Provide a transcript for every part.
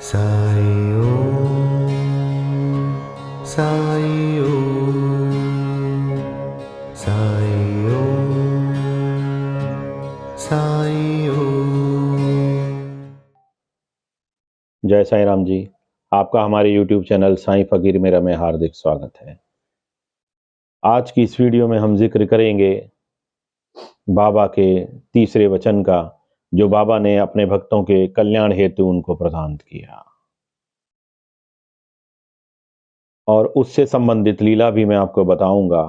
साई ओम, साई ओम, साई ओम, साई ओम। जय साईं राम जी। आपका हमारे YouTube चैनल साईं फकीर मेरा में हार्दिक स्वागत है। आज की इस वीडियो में हम जिक्र करेंगे बाबा के तीसरे वचन का, जो बाबा ने अपने भक्तों के कल्याण हेतु उनको प्रदान किया, और उससे संबंधित लीला भी मैं आपको बताऊंगा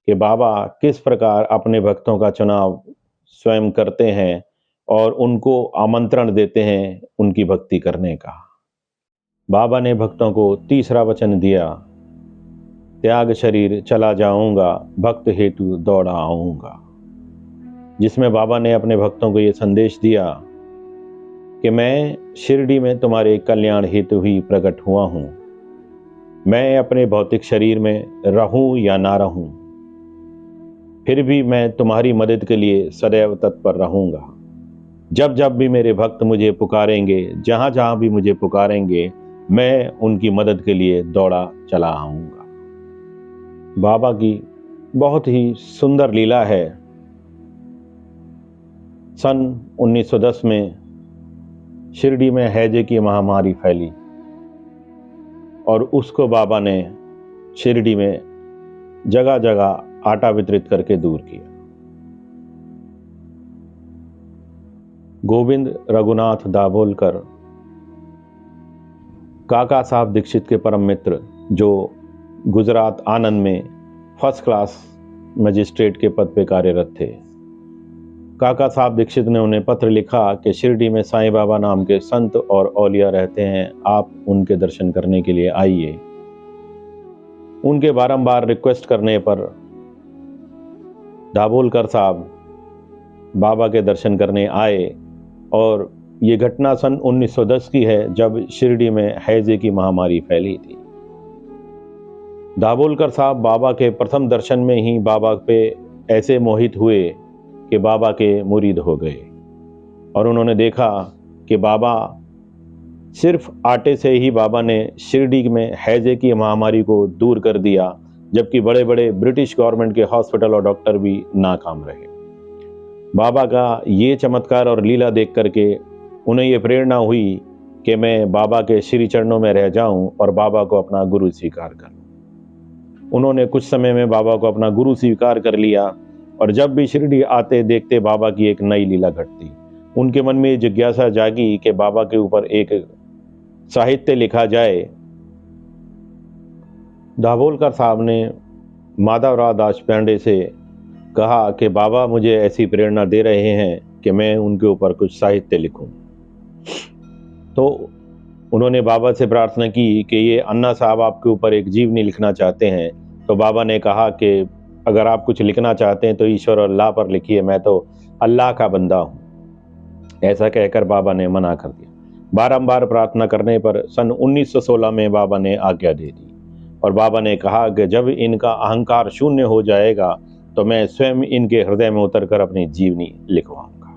कि बाबा किस प्रकार अपने भक्तों का चुनाव स्वयं करते हैं और उनको आमंत्रण देते हैं उनकी भक्ति करने का। बाबा ने भक्तों को तीसरा वचन दिया, त्याग शरीर चला जाऊंगा, भक्त हेतु दौड़ा आऊंगा, जिसमें बाबा ने अपने भक्तों को ये संदेश दिया कि मैं शिरडी में तुम्हारे कल्याण हेतु ही प्रकट हुआ हूं। मैं अपने भौतिक शरीर में रहूं या ना रहूं, फिर भी मैं तुम्हारी मदद के लिए सदैव तत्पर रहूंगा। जब जब भी मेरे भक्त मुझे पुकारेंगे, जहां जहां भी मुझे पुकारेंगे, मैं उनकी मदद के लिए दौड़ा चला आऊंगा। बाबा की बहुत ही सुंदर लीला है। सन 1910 में शिरडी में हैजे की महामारी फैली और उसको बाबा ने शिरडी में जगह जगह आटा वितरित करके दूर किया। गोविंद रघुनाथ दाभोलकर काका साहब दीक्षित के परम मित्र, जो गुजरात आनंद में फर्स्ट क्लास मजिस्ट्रेट के पद पे कार्यरत थे, काका साहब दीक्षित ने उन्हें पत्र लिखा कि शिरडी में साईं बाबा नाम के संत और औलिया रहते हैं, आप उनके दर्शन करने के लिए आइए। उनके बारंबार रिक्वेस्ट करने पर दाभोलकर साहब बाबा के दर्शन करने आए, और ये घटना सन 1910 की है, जब शिरडी में हैजे की महामारी फैली थी। दाभोलकर साहब बाबा के प्रथम दर्शन में ही बाबा पे ऐसे मोहित हुए कि बाबा के मुरीद हो गए, और उन्होंने देखा कि बाबा सिर्फ आटे से ही बाबा ने शिरडी में हैजे की महामारी को दूर कर दिया, जबकि बड़े बड़े ब्रिटिश गवर्नमेंट के हॉस्पिटल और डॉक्टर भी नाकाम रहे। बाबा का ये चमत्कार और लीला देख करके उन्हें ये प्रेरणा हुई कि मैं बाबा के श्री चरणों में रह जाऊं और बाबा को अपना गुरु स्वीकार कर लूं। उन्होंने कुछ समय में बाबा को अपना गुरु स्वीकार कर लिया, और जब भी शिरडी आते देखते बाबा की एक नई लीला घटती। उनके मन में जिज्ञासा जागी कि बाबा के ऊपर एक साहित्य लिखा जाए। दाभोलकर साहब ने माधवराव दास पांडे से कहा कि बाबा मुझे ऐसी प्रेरणा दे रहे हैं कि मैं उनके ऊपर कुछ साहित्य लिखूं। तो उन्होंने बाबा से प्रार्थना की कि ये अन्ना साहब आपके ऊपर एक जीवनी लिखना चाहते हैं। तो बाबा ने कहा कि अगर आप कुछ लिखना चाहते हैं तो ईश्वर और अल्लाह पर लिखिए, मैं तो अल्लाह का बंदा हूं। ऐसा कहकर बाबा ने मना कर दिया। बारंबार प्रार्थना करने पर सन 1916 में बाबा ने आज्ञा दे दी, और बाबा ने कहा कि जब इनका अहंकार शून्य हो जाएगा तो मैं स्वयं इनके हृदय में उतरकर अपनी जीवनी लिखवाऊंगा।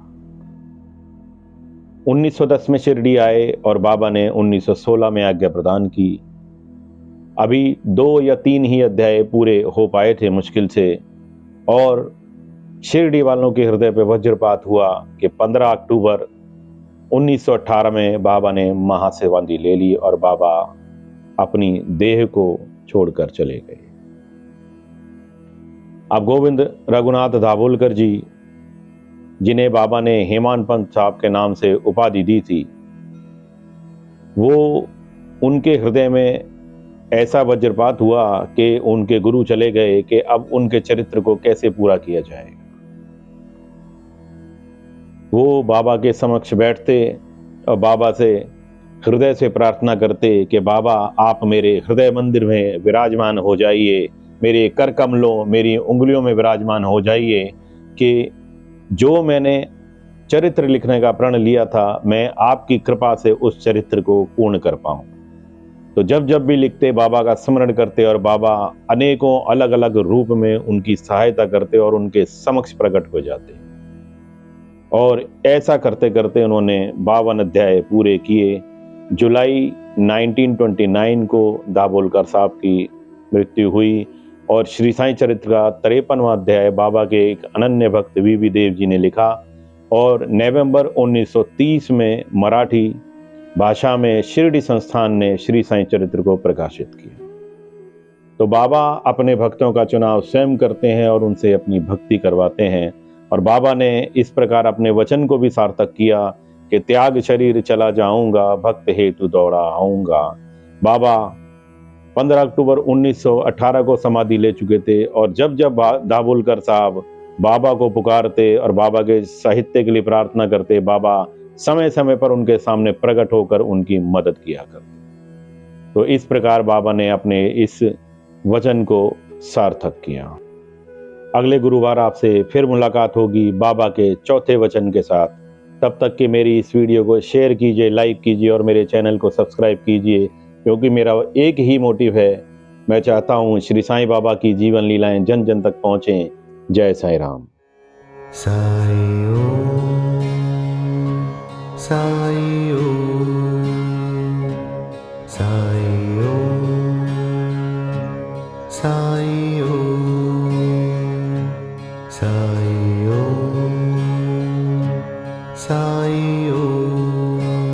1910 में शिरडी आए और बाबा ने 1916 में आज्ञा प्रदान की। अभी 2 या 3 ही अध्याय पूरे हो पाए थे मुश्किल से, और शिरडी वालों के हृदय पे वज्रपात हुआ कि 15 अक्टूबर 1918 में बाबा ने महासेवांदी ले ली और बाबा अपनी देह को छोड़कर चले गए। अब गोविंद रघुनाथ दाभोलकर जी, जिन्हें बाबा ने हेमान पंत साहब के नाम से उपाधि दी थी, वो उनके हृदय में ऐसा वज्रपात हुआ कि उनके गुरु चले गए कि अब उनके चरित्र को कैसे पूरा किया जाएगा। वो बाबा के समक्ष बैठते और बाबा से हृदय से प्रार्थना करते कि बाबा आप मेरे हृदय मंदिर में विराजमान हो जाइए, मेरे कर कमलों, मेरी उंगलियों में विराजमान हो जाइए, कि जो मैंने चरित्र लिखने का प्रण लिया था, मैं आपकी कृपा से उस चरित्र को पूर्ण कर पाऊं। तो जब जब भी लिखते बाबा का स्मरण करते, और बाबा अनेकों अलग अलग रूप में उनकी सहायता करते और उनके समक्ष प्रकट हो जाते। और ऐसा करते करते उन्होंने 52 अध्याय पूरे किए, जुलाई 1929 को दाभोलकर साहब की मृत्यु हुई और श्री साईं चरित्र का 53वां अध्याय बाबा के एक अनन्य भक्त वीवी देव जी ने लिखा और नवंबर 1930 में मराठी भाषा में शिरडी संस्थान ने श्री साईं चरित्र को प्रकाशित किया। तो बाबा अपने भक्तों का चुनाव स्वयं करते हैं और उनसे अपनी भक्ति करवाते हैं और बाबा ने इस प्रकार अपने वचन को भी सार्थक किया कि त्याग शरीर चला जाऊंगा, भक्त हेतु दौड़ा आऊंगा। बाबा 15 अक्टूबर 1918 को समाधि ले चुके थे और जब जब दाभोलकर साहब बाबा को पुकारते और बाबा के साहित्य के लिए प्रार्थना करते, बाबा समय समय पर उनके सामने प्रकट होकर उनकी मदद किया करते। तो इस प्रकार बाबा ने अपने इस वचन को सार्थक किया। अगले गुरुवार आपसे फिर मुलाकात होगी बाबा के चौथे वचन के साथ। तब तक कि मेरी इस वीडियो को शेयर कीजिए, लाइक कीजिए और मेरे चैनल को सब्सक्राइब कीजिए, क्योंकि मेरा एक ही मोटिव है, मैं चाहता हूँ श्री साईं बाबा की जीवन लीलाएं जन जन तक पहुँचें। जय साईं राम। साई ओम, साई ओम।